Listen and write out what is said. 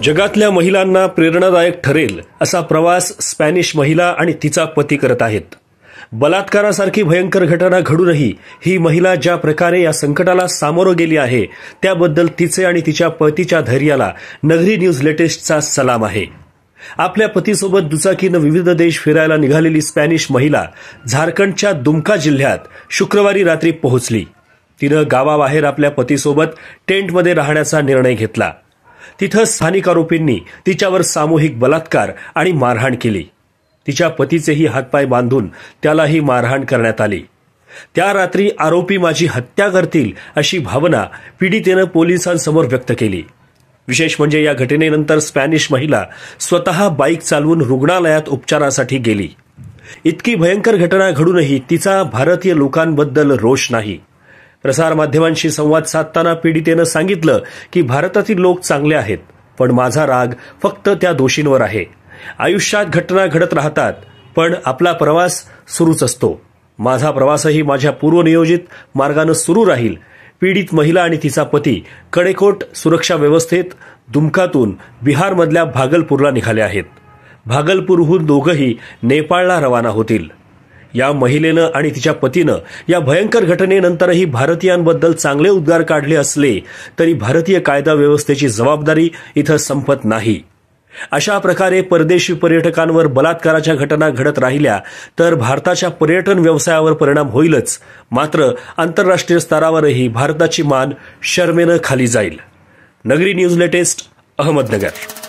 जगातल्या महिलांना प्रेरणादायक ठरेल असा प्रवास स्पॅनिश महिला आणि तिचा पती करत आहेत। बलात्कारासारखी भयंकर घटना घडूनही ही महिला ज्या प्रकारे या संकटाला सामोरं गेली आहे त्याबद्दल तिचे आणि तिच्या पतीच्या धैर्याला नगरी न्यूज लेटेस्टचा सलाम आहे। आपल्या पतीसोबत दुचाकीनं विविध देश फिरायला निघालेली स्पॅनिश महिला झारखंडच्या दुमका जिल्ह्यात शुक्रवारी रात्री पोहोचली। तिनं गावाबाहेर आपल्या पतीसोबत टेंटमध्ये राहण्याचा निर्णय घेतला। तिथं स्थानिक आरोपींनी तिच्यावर सामूहिक बलात्कार आणि मारहाण केली। तिच्या पतीचेही हातपाय बांधून त्यालाही मारहाण करण्यात आली। त्या रात्री आरोपी माझी हत्या करतील अशी भावना पीडितेनं पोलिसांसमोर व्यक्त केली। विशेष म्हणजे या घटनेनंतर स्पॅनिश महिला स्वतः बाईक चालवून रुग्णालयात उपचारासाठी गेली। इतकी भयंकर घटना घडूनही तिचा भारतीय लोकांबद्दल रोष नाही। प्रसारमाध्यमांशी संवाद साधताना पीडितेनं सांगितलं की भारतातील लोक चांगले आहेत, पण माझा राग फक्त त्या दोषींवर आहे। आयुष्यात घटना घडत राहतात, पण आपला प्रवास सुरूच असतो। माझा प्रवासही माझ्या पूर्वनियोजित मार्गाने सुरू राहील। पीडित महिला आणि तिचा पती कडेकोट सुरक्षा व्यवस्थेत दुमकातून बिहारमधल्या भागलपूरला निघाले आहेत। भागलपूरहून दोघंही नेपाळला रवाना होतील। या महिलेनं आणि तिच्या पतीनं या भयंकर घटनेनंतरही भारतीयांबद्दल चांगले उद्गार काढले असले तरी भारतीय कायदा व्यवस्थेची जबाबदारी इथं संपत नाही। अशा प्रकारे परदेशी पर्यटकांवर बलात्काराच्या घटना घडत राहिल्या तर भारताच्या पर्यटन व्यवसायावर परिणाम होईलच, मात्र आंतरराष्ट्रीय स्तरावरही भारताची मान शर्मेनं खाली जाईल। नगरी न्यूज लेटेस्ट, अहमदनगर।